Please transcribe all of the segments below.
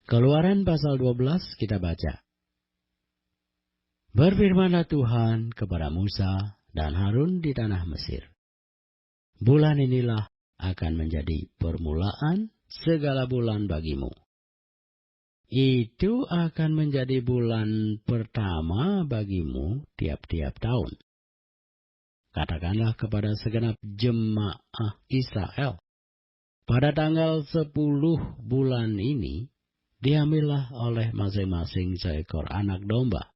Keluaran pasal 12 kita baca. Berfirmanlah Tuhan kepada Musa dan Harun di tanah Mesir. Bulan inilah akan menjadi permulaan segala bulan bagimu. Itu akan menjadi bulan pertama bagimu tiap-tiap tahun. Katakanlah kepada segenap jemaah Israel, pada tanggal 10 bulan ini, diambillah oleh masing-masing seekor anak domba.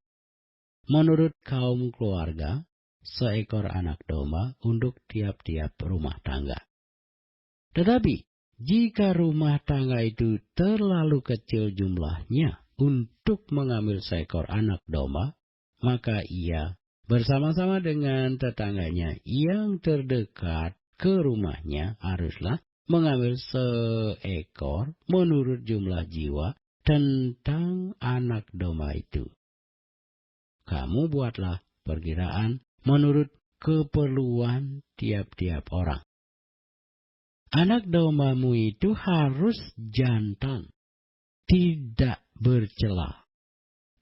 Menurut kaum keluarga, seekor anak domba untuk tiap-tiap rumah tangga. Tetapi, jika rumah tangga itu terlalu kecil jumlahnya untuk mengambil seekor anak domba, maka ia bersama-sama dengan tetangganya yang terdekat ke rumahnya haruslah mengambil seekor menurut jumlah jiwa tentang anak domba itu. Kamu buatlah perkiraan menurut keperluan tiap-tiap orang. Anak dombamu itu harus jantan, tidak bercela.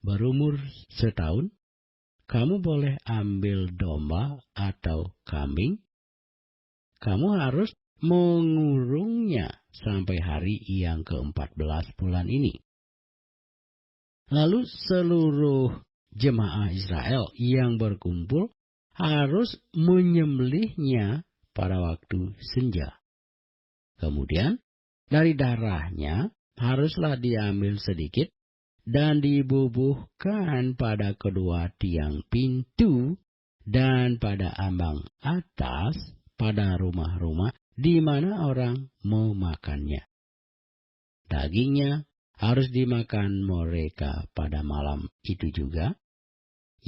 Berumur setahun, kamu boleh ambil domba atau kambing. Kamu harus mengurungnya sampai hari yang ke-14 bulan ini. Lalu seluruh jemaah Israel yang berkumpul harus menyembelihnya pada waktu senja. Kemudian dari darahnya haruslah diambil sedikit dan dibubuhkan pada kedua tiang pintu dan pada ambang atas pada rumah-rumah di mana orang memakannya. Dagingnya harus dimakan mereka pada malam itu juga.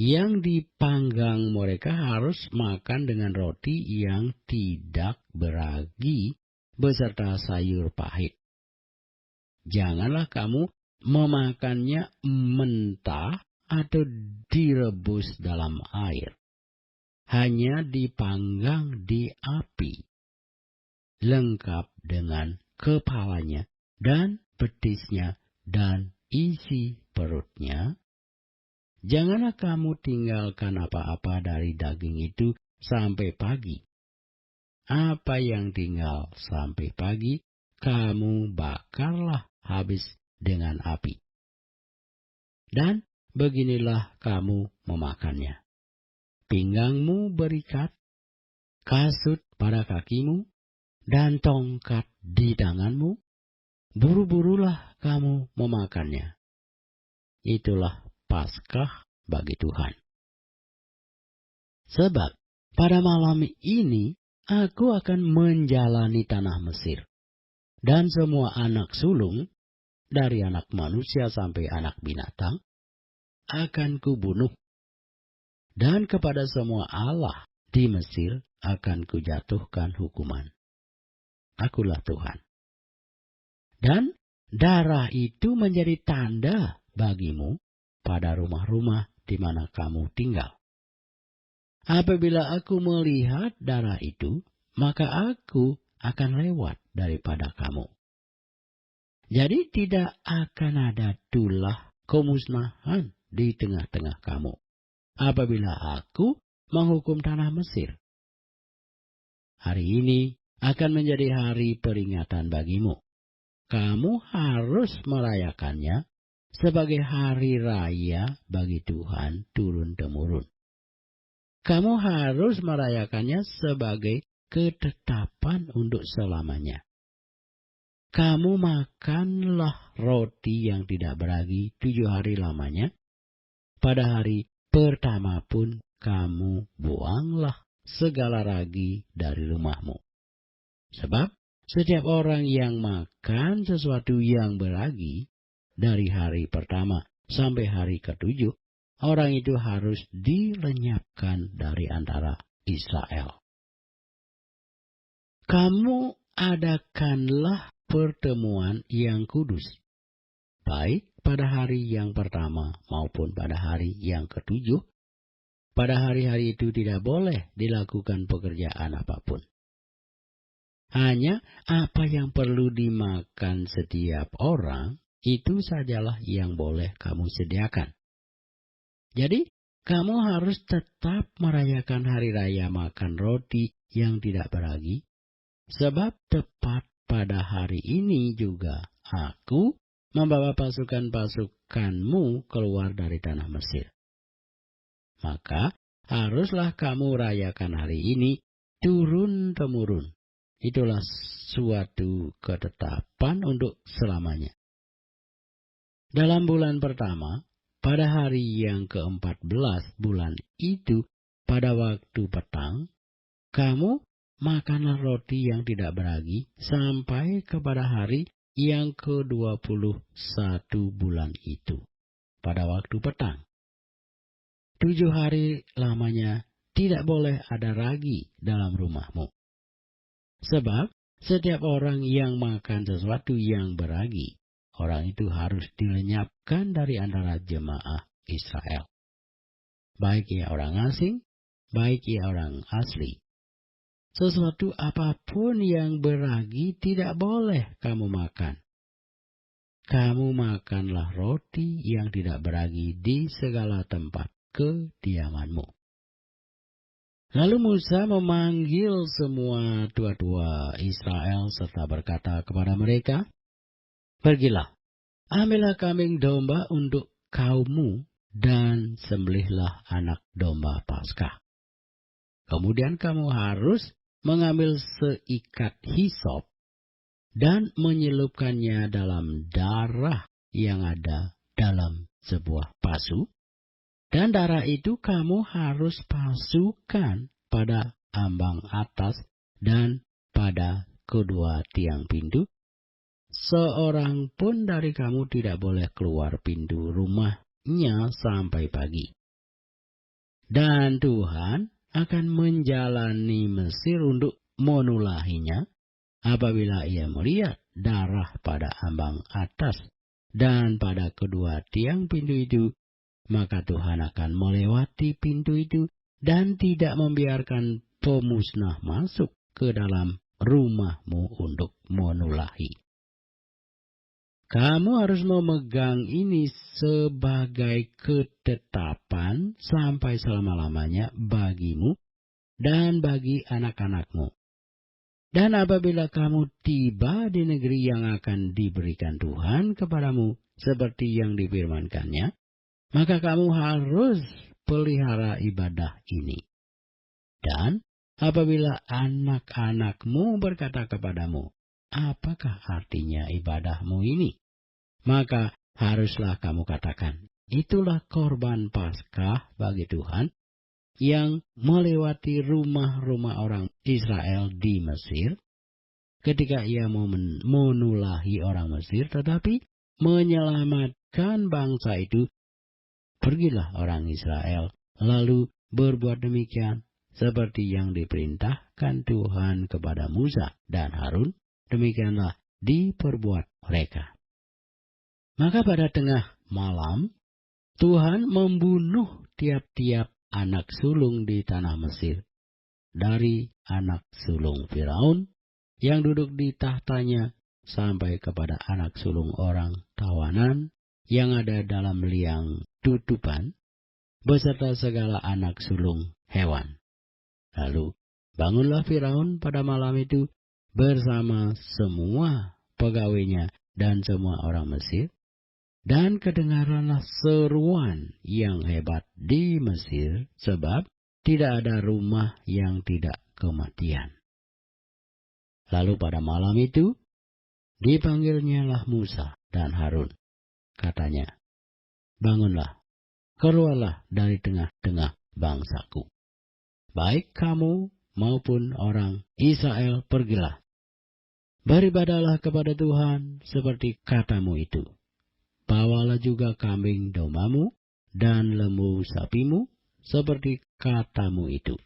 Yang dipanggang mereka harus makan dengan roti yang tidak beragi beserta sayur pahit. Janganlah kamu memakannya mentah atau direbus dalam air. Hanya dipanggang di api, lengkap dengan kepalanya dan betisnya dan isi perutnya. Janganlah kamu tinggalkan apa-apa dari daging itu sampai pagi. Apa yang tinggal sampai pagi, kamu bakarlah habis dengan api. Dan beginilah kamu memakannya. Pinggangmu berikat, kasut pada kakimu, dan tongkat di tanganmu. Buru-burulah kamu memakannya. Itulah Paskah bagi Tuhan. Sebab pada malam ini aku akan menjalani tanah Mesir, dan semua anak sulung, dari anak manusia sampai anak binatang, akan kubunuh. Dan kepada semua allah di Mesir akan kujatuhkan hukuman. Akulah Tuhan. Dan darah itu menjadi tanda bagimu pada rumah-rumah di mana kamu tinggal. Apabila aku melihat darah itu, maka aku akan lewat daripada kamu. Jadi tidak akan ada tulah kemusnahan di tengah-tengah kamu apabila aku menghukum tanah Mesir. Hari ini akan menjadi hari peringatan bagimu. Kamu harus merayakannya sebagai hari raya bagi Tuhan turun-temurun. Kamu harus merayakannya sebagai ketetapan untuk selamanya. Kamu makanlah roti yang tidak beragi 7 hari lamanya. Pada hari pertama pun kamu buanglah segala ragi dari rumahmu. Sebab setiap orang yang makan sesuatu yang beragi dari hari pertama sampai hari ke-7, orang itu harus dilenyapkan dari antara Israel. Kamu adakanlah pertemuan yang kudus, baik pada hari yang pertama maupun pada hari yang ke-7. Pada hari-hari itu tidak boleh dilakukan pekerjaan apapun. Hanya apa yang perlu dimakan setiap orang Itu sajalah yang boleh kamu sediakan. Jadi, kamu harus tetap merayakan hari raya makan roti yang tidak beragi, sebab tepat pada hari ini juga aku membawa pasukan-pasukanmu keluar dari tanah Mesir. Maka haruslah kamu rayakan hari ini turun-temurun. Itulah suatu ketetapan untuk selamanya. Dalam bulan pertama, pada hari yang ke-14 bulan itu, pada waktu petang, kamu makanlah roti yang tidak beragi sampai kepada hari yang ke-21 bulan itu, pada waktu petang. 7 hari lamanya tidak boleh ada ragi dalam rumahmu. Sebab setiap orang yang makan sesuatu yang beragi, orang itu harus dilenyapkan dari antara jemaah Israel. Baik ia orang asing, baik ia orang asli. Sesuatu apapun yang beragi tidak boleh kamu makan. Kamu makanlah roti yang tidak beragi di segala tempat kediamanmu. Lalu Musa memanggil semua tua-tua Israel serta berkata kepada mereka, "Pergilah, ambillah kambing domba untuk kaummu dan sembelihlah anak domba Paskah. Kemudian kamu harus mengambil seikat hisop dan menyelupkannya dalam darah yang ada dalam sebuah pasu. Dan darah itu kamu harus pasukan pada ambang atas dan pada kedua tiang pintu. Seorang pun dari kamu tidak boleh keluar pintu rumahnya sampai pagi. Dan Tuhan akan menjalani Mesir untuk menulahinya apabila ia melihat darah pada ambang atas dan pada kedua tiang pintu itu. Maka Tuhan akan melewati pintu itu dan tidak membiarkan pemusnah masuk ke dalam rumahmu untuk menulahi. Kamu harus memegang ini sebagai ketetapan sampai selama-lamanya bagimu dan bagi anak-anakmu. Dan apabila kamu tiba di negeri yang akan diberikan Tuhan kepadamu seperti yang difirmankannya, maka kamu harus pelihara ibadah ini. Dan apabila anak-anakmu berkata kepadamu, apakah artinya ibadahmu ini? Maka haruslah kamu katakan, itulah korban Paskah bagi Tuhan yang melewati rumah-rumah orang Israel di Mesir, ketika ia mau menulahi orang Mesir, tetapi menyelamatkan bangsa itu. Pergilah orang Israel, lalu berbuat demikian, seperti yang diperintahkan Tuhan kepada Musa dan Harun, demikianlah diperbuat mereka. Maka pada tengah malam, Tuhan membunuh tiap-tiap anak sulung di tanah Mesir, dari anak sulung Firaun yang duduk di tahtanya, sampai kepada anak sulung orang tawanan yang ada dalam liang tutupan, beserta segala anak sulung hewan. Lalu bangunlah Firaun pada malam itu bersama semua pegawainya dan semua orang Mesir, dan kedengaranlah seruan yang hebat di Mesir, sebab tidak ada rumah yang tidak kematian. Lalu pada malam itu dipanggilnyalah Musa dan Harun. Katanya, bangunlah, keluarlah dari tengah-tengah bangsaku. Baik kamu maupun orang Israel, pergilah. Beribadahlah kepada Tuhan seperti katamu itu. Bawalah juga kambing dombamu dan lembu sapimu seperti katamu itu.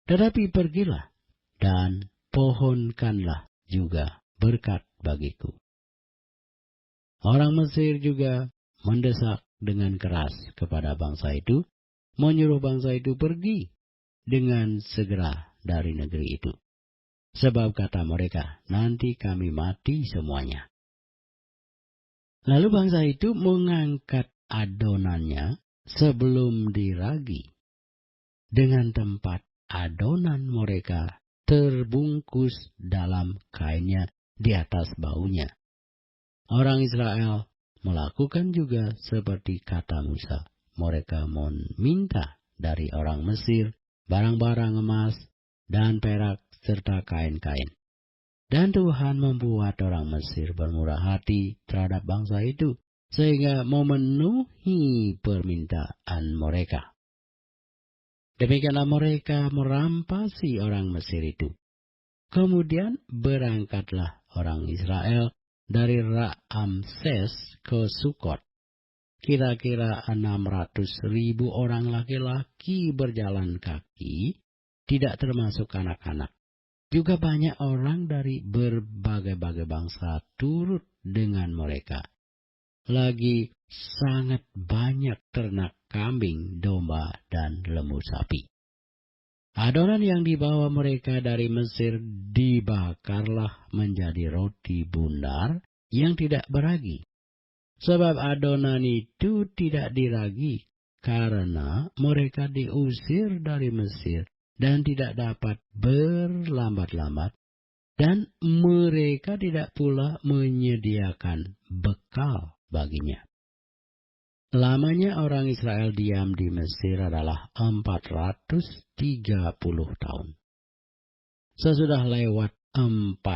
Tetapi pergilah dan pohonkanlah juga berkat bagiku. Orang Mesir juga mendesak dengan keras kepada bangsa itu, menyuruh bangsa itu pergi dengan segera dari negeri itu. Sebab kata mereka, nanti kami mati semuanya. Lalu bangsa itu mengangkat adonannya sebelum diragi. Dengan tempat adonan mereka terbungkus dalam kainnya di atas baunya. Orang Israel melakukan juga seperti kata Musa. Mereka meminta dari orang Mesir barang-barang emas dan perak serta kain-kain. Dan Tuhan membuat orang Mesir bermurah hati terhadap bangsa itu, sehingga memenuhi permintaan mereka. Demikianlah mereka merampasi orang Mesir itu. Kemudian berangkatlah orang Israel dari Ramses ke Sukot. Kira-kira 600.000 orang laki-laki berjalan kaki, tidak termasuk anak-anak. Juga banyak orang dari berbagai-bagai bangsa turut dengan mereka. Lagi sangat banyak ternak kambing, domba, dan lembu sapi. Adonan yang dibawa mereka dari Mesir dibakarlah menjadi roti bundar yang tidak beragi. Sebab adonan itu tidak diragi karena mereka diusir dari Mesir dan tidak dapat berlambat-lambat, dan mereka tidak pula menyediakan bekal baginya. Lamanya orang Israel diam di Mesir adalah 430 tahun. Sesudah lewat 430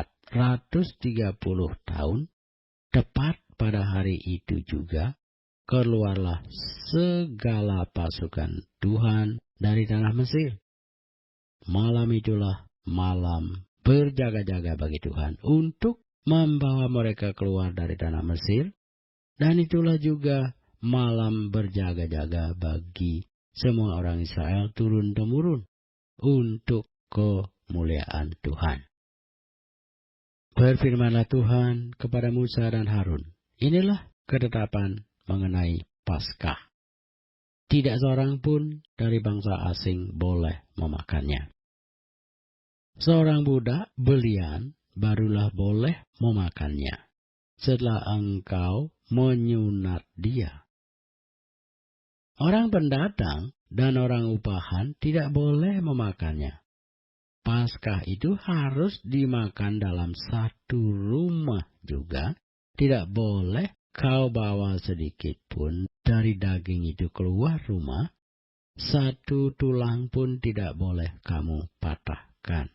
tahun, tepat pada hari itu juga, keluarlah segala pasukan Tuhan dari tanah Mesir. Malam itulah malam berjaga-jaga bagi Tuhan untuk membawa mereka keluar dari tanah Mesir. Dan itulah juga malam berjaga-jaga bagi semua orang Israel turun-temurun untuk kemuliaan Tuhan. Berfirmanlah Tuhan kepada Musa dan Harun, inilah ketetapan mengenai Paskah. Tidak seorang pun dari bangsa asing boleh memakannya. Seorang budak belian barulah boleh memakannya setelah engkau menyunat dia. Orang pendatang dan orang upahan tidak boleh memakannya. Paskah itu harus dimakan dalam satu rumah juga. Tidak boleh kau bawa sedikit pun dari daging itu keluar rumah. Satu tulang pun tidak boleh kamu patahkan.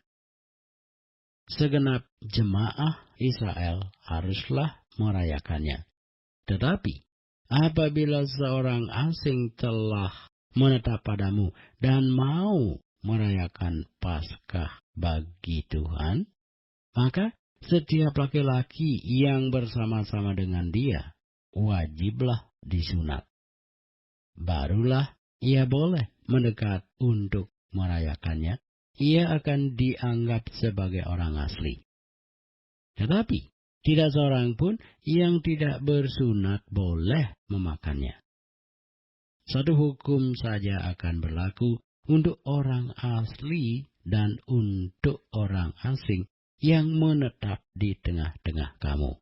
Segenap jemaah Israel haruslah merayakannya. Tetapi apabila seorang asing telah menetap padamu dan mau merayakan Paskah bagi Tuhan, maka setiap laki-laki yang bersama-sama dengan dia wajiblah disunat. Barulah ia boleh mendekat untuk merayakannya. Ia akan dianggap sebagai orang asli. Tetapi tidak seorang pun yang tidak bersunat boleh memakannya. Satu hukum saja akan berlaku untuk orang asli dan untuk orang asing yang menetap di tengah-tengah kamu.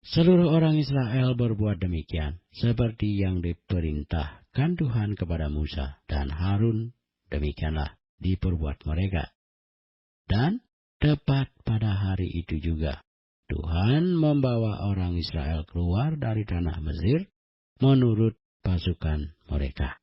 Seluruh orang Israel berbuat demikian, seperti yang diperintahkan Tuhan kepada Musa dan Harun. Demikianlah diperbuat mereka. Dan tepat pada hari itu juga, Tuhan membawa orang Israel keluar dari tanah Mesir menurut pasukan mereka.